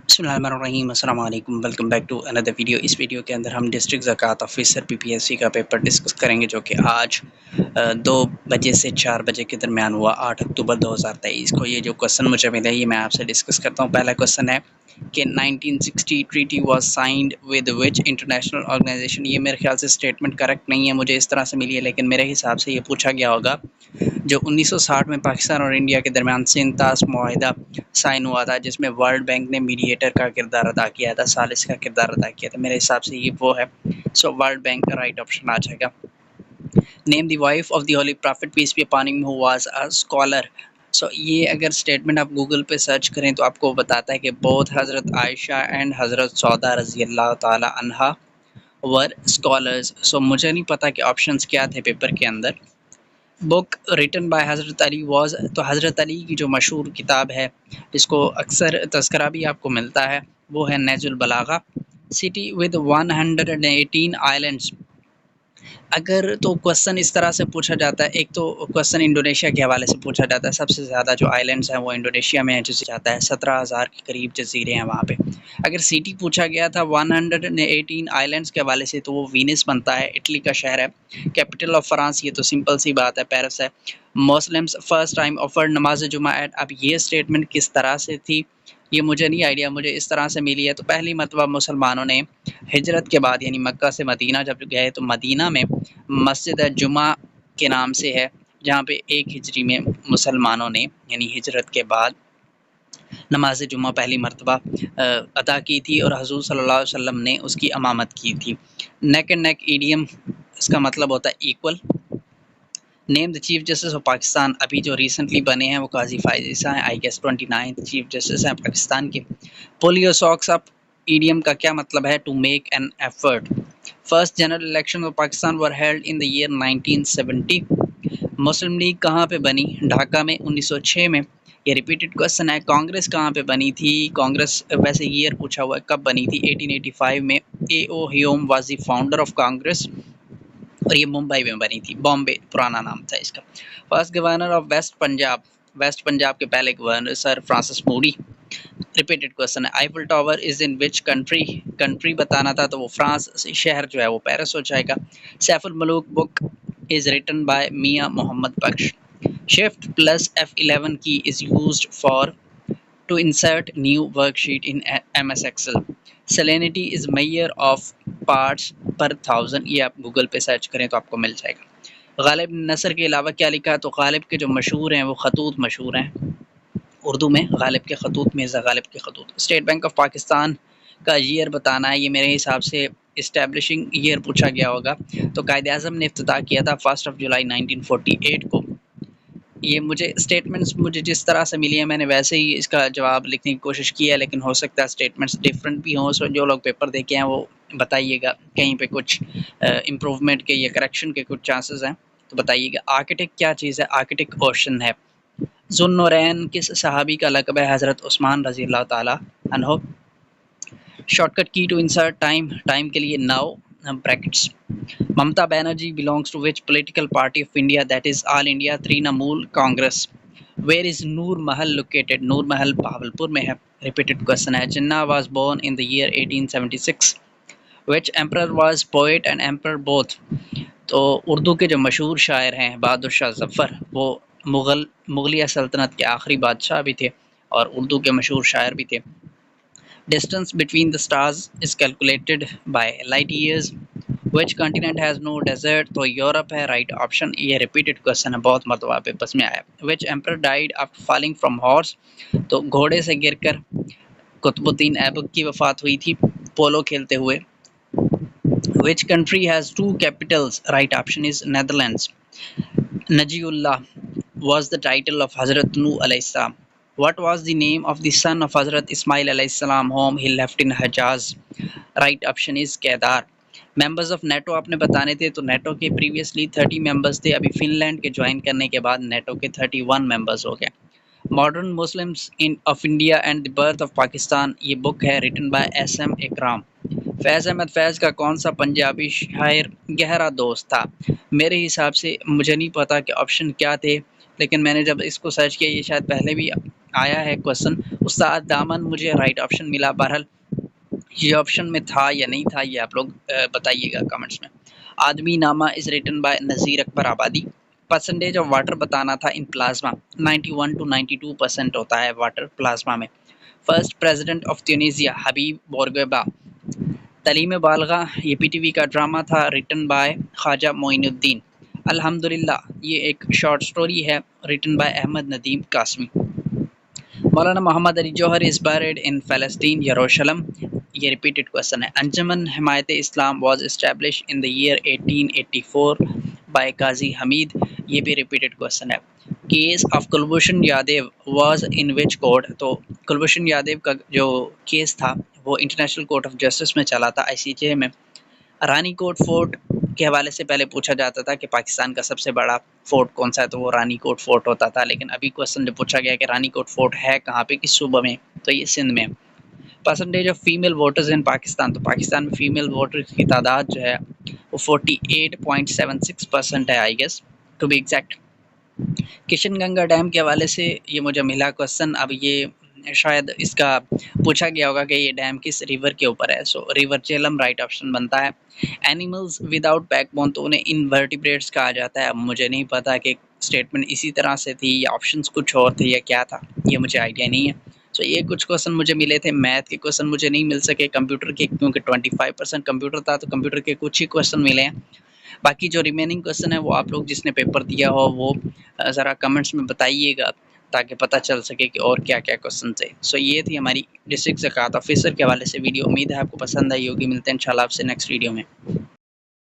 बिस्मिल्लाहिर्रहमानिर्रहीम अस्सलाम वालेकुम welcome back to another video. इस वीडियो के अंदर हम डिस्ट्रिक्ट ज़कात ऑफिसर पीपीएससी का पेपर डिस्कस करेंगे जो कि आज 2 बजे से 4 बजे के दरमियान हुआ 8 अक्टूबर 2023 को। ये जो क्वेश्चन मुझे मिला ये मैं आपसे डिस्कस करता हूँ। पहला क्वेश्चन है कि 1960 treaty was signed with which international organization. ये मेरे ख्याल से स्टेटमेंट करेक्ट नहीं है, मुझे इस तरह से मिली है, लेकिन मेरे हिसाब से ये पूछा गया होगा जो 1960 में पाकिस्तान और इंडिया के दरमियान सिंतास मुआहिदा साइन हुआ था, जिसमें वर्ल्ड बैंक ने मीडिएटर का किरदार अदा किया था, सालिस का किरदार अदा किया था। मेरे हिसाब से ये वो है। सो वर्ल्ड बैंक का राइट ऑप्शन आ जाएगा। Name the wife of the holy prophet peace be upon him who was a scholar. So ये अगर स्टेटमेंट आप गूगल पे सर्च करें तो आपको बताता है कि बोथ हज़रत आयशा एंड हज़रत सौदा रज़ी अल्लाह ताला अन्हा वर स्कॉलर्स। सो मुझे नहीं पता कि ऑप्शंस क्या थे पेपर के अंदर। बुक रिटन बाय हज़रत अली वाज, तो हज़रत अली की जो मशहूर किताब है जिसको अक्सर तज़किरा भी आपको मिलता है वो है नहजुल बलागा। City with 118 islands. अगर तो क्वेश्चन इस तरह से पूछा जाता है, एक तो क्वेश्चन इंडोनेशिया के हवाले से पूछा जाता है, सबसे ज़्यादा जो आइलैंड्स हैं वो इंडोनेशिया में है, जिसे जाता है 17,000 के करीब जजीरे हैं वहाँ पे। अगर सिटी पूछा गया था 118 आइलैंड्स के हवाले से तो वो वीनस बनता है, इटली का शहर है। कैपिटल ऑफ फ्रांस, ये तो सिंपल सी बात है, पेरिस है। मुस्लिम्स फर्स्ट टाइम ऑफर नमाज जुमा एट। अब ये स्टेटमेंट किस तरह से थी ये मुझे नहीं आइडिया, मुझे इस तरह से मिली है। तो पहली मरतबा मुसलमानों ने हिजरत के बाद यानी मक्का से मदीना जब गए तो मदीना में मस्जिद जुमा के नाम से है, जहाँ पे 1 हिजरी में मुसलमानों ने यानी हिजरत के बाद नमाज जुमा पहली मरतबा अदा की थी और हजूर सल्लल्लाहु अलैहि वसल्लम ने उसकी इमामत की थी। नेक एंड नेक ईडियम, इसका मतलब होता है equal. Name the chief justice of Pakistan, अभी जो रिसेंटली बने हैं वो काजी फायज ईसा हैं, I guess 29th chief justice हैं पाकिस्तान के। Pull your socks up idiom का क्या मतलब है? To make an effort. First general election of Pakistan were held in the year 1970। Muslim League कहाँ पे बनी? ढाका में 1906 में। ये रिपीटेड क्वेश्चन है। कांग्रेस कहाँ पे बनी थी? कांग्रेस वैसे ईयर पूछा हुआ है, कब बनी थी? 1885 में। A O Hume was the founder of Congress और ये मुंबई में बनी थी, बॉम्बे पुराना नाम था इसका। First governor of west Punjab, west Punjab के पहले गवर्नर sir Francis Moody. Repeated question है। Eiffel tower is in which country? Country बताना था तो वो फ्रांस, शहर जो है वो पेरिस हो जाएगा। Saiful Malook book is written by Mian Muhammad Bakhsh. Shift plus F11 key is used for to insert new worksheet in MS Excel. Salinity is measure of parts per thousand, ये आप गूगल पे सर्च करें तो आपको मिल जाएगा। गालिब नसर के अलावा क्या लिखा है? तो गालिब के जो मशहूर हैं वो खतूत मशहूर हैं, उर्दू में गालिब के खतूत, मिर्ज़ा गालिब के खतूत। स्टेट बैंक ऑफ पाकिस्तान का ईयर बताना है, ये मेरे हिसाब से इस्टेब्लिशिंग ईयर पूछा गया होगा। तो कायदे आज़म ने इफ्तिताह किया था 1 जुलाई 1948 को। ये मुझे स्टेटमेंट्स मुझे जिस तरह से मिली है मैंने वैसे ही इसका जवाब लिखने की कोशिश की है, लेकिन हो सकता है स्टेटमेंट्स डिफरेंट भी हों। सो जो लोग पेपर देखे हैं वो बताइएगा, कहीं पे कुछ इम्प्रूवमेंट के या करेक्शन के कुछ चांसेस हैं तो बताइएगा। आर्किटेक्ट क्या चीज़ है? आर्किटेक्ट ओशन है। ज़ुन्नुरैन किस सहाबी का लक़ब है? हज़रत उस्मान रज़ी अल्लाह ताला अन्हो। Shortcut key to insert time, time के लिए now brackets. Mamata Banerjee belongs to which political party of India? That is All India Trinamool Congress. Where is Noor Mahal located? Noor Mahal bahawalpur में है। Repeated question है। Jinnah was born in the year 1876. Which emperor was poet and emperor both? तो उर्दू के जो मशहूर शायर हैं बहादुर शाह ज़फ़र, वो मुग़लिया सल्तनत के आखिरी बादशाह भी थे और उर्दू के मशहूर शायर भी थे। Distance between the stars is calculated by light years. Which continent has no desert? तो यूरोप है राइट ऑप्शन। ये रिपीटेड क्वेश्चन है, बहुत मरतबा पेपर्स में आया। Which emperor died after falling from horse? तो घोड़े से गिरकर कुतुबुद्दीन ऐबक की वफात हुई थी पोलो खेलते हुए। Which country has 2 capitals? Right option is Netherlands. Najiullah was the title of Hazrat Nuh alayhi salam. What was the name of the son of Hazrat Ismail alayhi salam whom he left in Hajaz? Right option is Kedar. Members of NATO आपने बताने थे, तो NATO के previously 30 members थे, अभी Finland के join करने के बाद नेटो के 31 मेंबर्स हो गए। Modern Muslims in of India and the birth of Pakistan, ये बुक है रिटन बाय SM इकराम। फैज़ अहमद फैज़ का कौन सा पंजाबी शायर गहरा दोस्त था? मेरे हिसाब से मुझे नहीं पता कि ऑप्शन क्या थे, लेकिन मैंने जब इसको सर्च किया, ये शायद पहले भी آیا ہے کوسچن استاد دامن مجھے رائٹ آپشن ملا. بہرحال یہ آپشن میں تھا یا نہیں تھا یہ آپ لوگ بتائیے گا کمنٹس میں. آدمی نامہ از ریٹن بائی نذیر اکبر آبادی. پرسنٹیج آف واٹر بتانا تھا ان پلازما. 91 to 92% ہوتا ہے واٹر پلازما میں. فرسٹ پریزیڈنٹ آف تیونیزیا حبیب بورگیبا. تعلیم بالغہ یہ پی ٹی وی کا ڈرامہ تھا ریٹن بائی خواجہ معین الدین. الحمدللہ یہ ایک شارٹ سٹوری ہے written by Ahmad Nadeem Qasmi. Maulana Muhammad Ali Jauhar is buried ان فلسطین یروشلم. یہ ریپیٹڈ کوسچن ہے. Anjuman Himayat Islam was establish in the year 1884 by Qazi Hameed. یہ بھی ریپیٹڈ کوسچن ہے. Case of Kulbhushan Yadav was in which court. تو کلبھوشن یادیو کا جو کیس تھا وہ انٹرنیشنل کورٹ آف جسٹس میں چلا تھا ICJ میں. رانی کوٹ فورٹ کے حوالے سے پہلے پوچھا جاتا تھا کہ پاکستان کا سب سے بڑا فورٹ کون سا ہے تو وہ رانی کوٹ فورٹ ہوتا تھا. لیکن ابھی کوسچن جو پوچھا گیا کہ رانی کوٹ فورٹ ہے کہاں پہ کس صوبہ میں تو یہ سندھ میں. پرسنٹیج آف فیمیل ووٹرز ان پاکستان. تو پاکستان میں فیمیل ووٹرز کی تعداد جو ہے وہ 48.76% ہے I guess to be exact. Kishan Ganga dam کے حوالے سے یہ مجھے ملا کوسچن. اب یہ شاید اس کا پوچھا گیا ہوگا کہ یہ ڈیم کس ریور کے اوپر ہے. سو ریور جہلم رائٹ آپشن بنتا ہے. اینیملز وداؤٹ بیک بون تو انہیں انورٹیبریٹس کہا جاتا ہے. اب مجھے نہیں پتا کہ اسٹیٹمنٹ اسی طرح سے تھی یا آپشنس کچھ اور تھے یا کیا تھا یہ مجھے آئیڈیا نہیں ہے. سو یہ کچھ کوسچن مجھے ملے تھے. میتھ کے کوسچن مجھے نہیں مل سکے کمپیوٹر کے کیونکہ 25% کمپیوٹر تھا تو کمپیوٹر کے کچھ ہی کوسچن ملے ہیں. باقی جو ریمیننگ کوسچن ہے وہ آپ لوگ جس نے پیپر دیا ہو وہ ذرا کمنٹس میں بتائیے گا تاکہ پتہ چل سکے کہ اور کیا کیا کوسچن تھے. سو یہ تھی ہماری ڈسٹرکٹ زکوٰۃ آفیسر کے حوالے سے ویڈیو. امید ہے آپ کو پسند آئی ہوگی. ملتے ہیں انشاءاللہ آپ سے نیکسٹ ویڈیو میں.